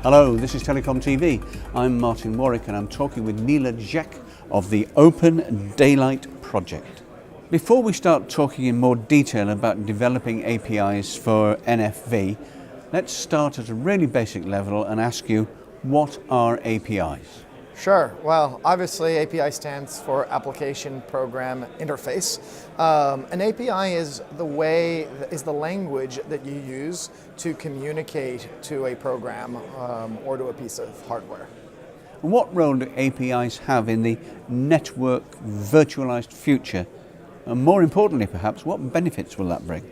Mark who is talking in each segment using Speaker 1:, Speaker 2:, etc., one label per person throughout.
Speaker 1: Hello, this is Telecom TV. I'm Martin Warwick and I'm talking with Neela Jacques of the OpenDaylight project. Before we start talking in more detail about developing APIs for NFV, let's start at a really basic level and ask you, what are APIs?
Speaker 2: Sure. Well, obviously API stands for Application Program Interface. An API is the language that you use to communicate to a program or to a piece of hardware.
Speaker 1: What role do APIs have in the network virtualized future? And more importantly, perhaps, what benefits will that bring?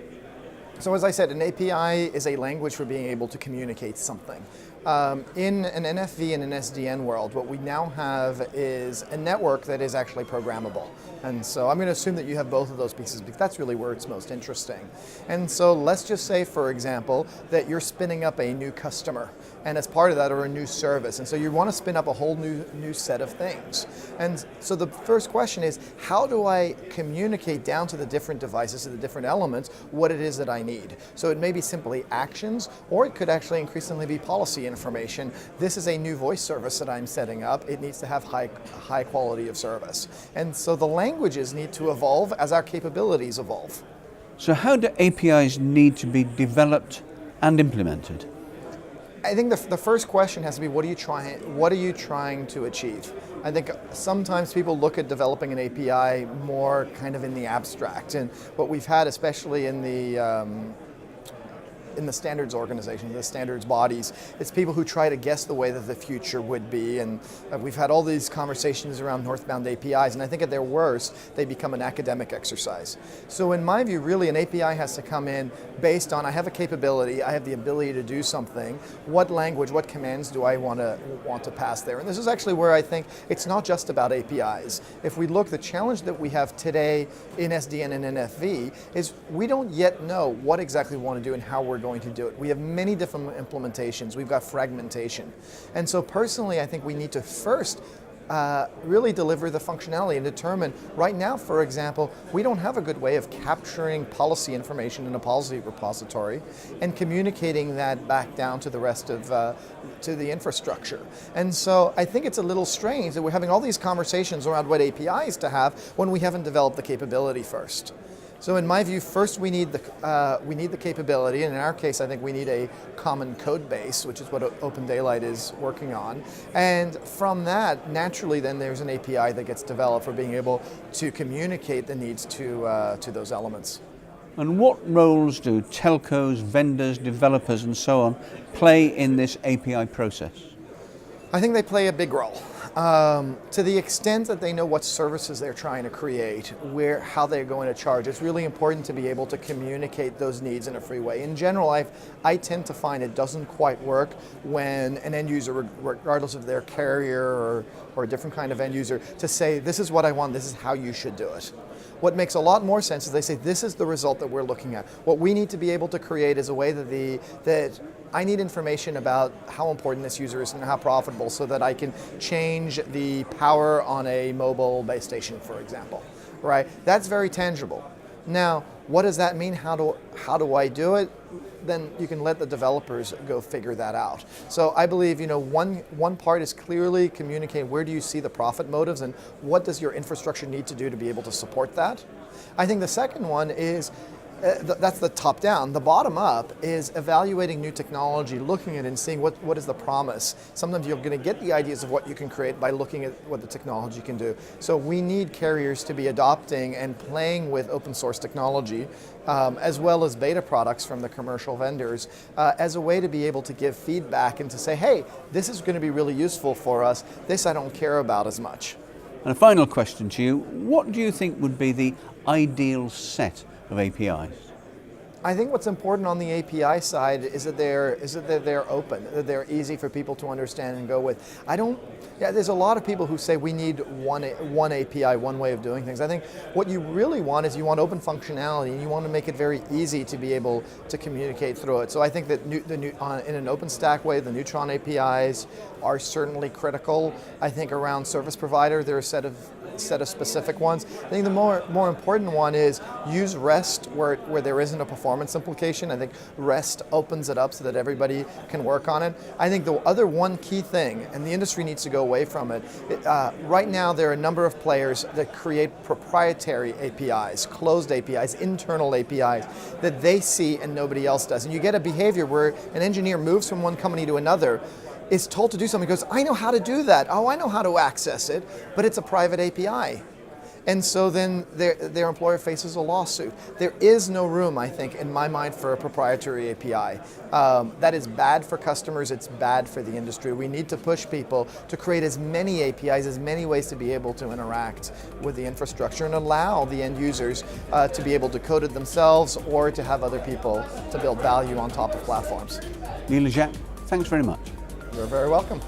Speaker 2: So as I said, an API is a language for being able to communicate something. In an NFV and an SDN world, what we now have is a network that is actually programmable. And so I'm going to assume that you have both of those pieces because that's really where it's most interesting. And so let's just say, for example, that you're spinning up a new customer, and as part of that, or a new service. And so you want to spin up a whole new set of things. And so the first question is, how do I communicate down to the different devices, to the different elements, what it is that I need? So it may be simply actions, or it could actually increasingly be policy information. This is a new voice service that I'm setting up. It needs to have high quality of service. And so the languages need to evolve as our capabilities evolve.
Speaker 1: So how do APIs need to be developed and implemented?
Speaker 2: I think the first question has to be, what are you trying to achieve? I think sometimes people look at developing an API more kind of in the abstract, and what we've had, especially in the standards organization, the standards bodies, it's people who try to guess the way that the future would be, and we've had all these conversations around northbound APIs, and I think at their worst, they become an academic exercise. So in my view, really an API has to come in based on, I have a capability, I have the ability to do something, what language, what commands do I want to pass there? And this is actually where I think it's not just about APIs. If we look, the challenge that we have today in SDN and NFV is we don't yet know what exactly we want to do and how we're going to do it. We have many different implementations. We've got fragmentation. And so personally, I think we need to first really deliver the functionality and determine, right now, for example, we don't have a good way of capturing policy information in a policy repository and communicating that back down to the rest of, to the infrastructure. And so I think it's a little strange that we're having all these conversations around what APIs to have when we haven't developed the capability first. So in my view, first we need the capability, and in our case I think we need a common code base, which is what OpenDaylight is working on. And from that, naturally then there's an API that gets developed for being able to communicate the needs to those elements.
Speaker 1: And what roles do telcos, vendors, developers and so on play in this API process?
Speaker 2: I think they play a big role. To the extent that they know what services they're trying to create, how they're going to charge, it's really important to be able to communicate those needs in a free way. In general, I tend to find it doesn't quite work when an end user, regardless of their carrier or a different kind of end user, to say, this is what I want, this is how you should do it. What makes a lot more sense is they say, this is the result that we're looking at. What we need to be able to create is a way that I need information about how important this user is and how profitable, so that I can change the power on a mobile base station, for example. Right? That's very tangible. Now, what does that mean? How do I do it? Then you can let the developers go figure that out. So I believe, one part is clearly communicate where do you see the profit motives and what does your infrastructure need to do to be able to support that. I think the second one is, that's the top down. The bottom up is evaluating new technology, looking at it and seeing what is the promise. Sometimes you're going to get the ideas of what you can create by looking at what the technology can do. So we need carriers to be adopting and playing with open source technology, as well as beta products from the commercial vendors, as a way to be able to give feedback and to say, hey, this is going to be really useful for us. This I don't care about as much.
Speaker 1: And a final question to you, what do you think would be the ideal set of APIs?
Speaker 2: I think what's important on the API side is that they're open, that they're easy for people to understand and go with. There's a lot of people who say we need one API, one way of doing things. I think what you really want is you want open functionality, and you want to make it very easy to be able to communicate through it. So I think that in an OpenStack way, the Neutron APIs are certainly critical. I think around service provider, there are a set of set of specific ones. I think the more important one is use REST where there isn't a performance implication. I think REST opens it up so that everybody can work on it. I think the other one key thing, and the industry needs to go away from it, right now there are a number of players that create proprietary APIs, closed APIs, internal APIs that they see and nobody else does. And you get a behavior where an engineer moves from one company to another, is told to do something, goes, I know how to do that. Oh, I know how to access it, but it's a private API. And so then their employer faces a lawsuit. There is no room, I think, in my mind, for a proprietary API. That is bad for customers, it's bad for the industry. We need to push people to create as many APIs, as many ways to be able to interact with the infrastructure and allow the end users to be able to code it themselves or to have other people to build value on top of platforms.
Speaker 1: Neela Jacques, thanks very much.
Speaker 2: You're very welcome.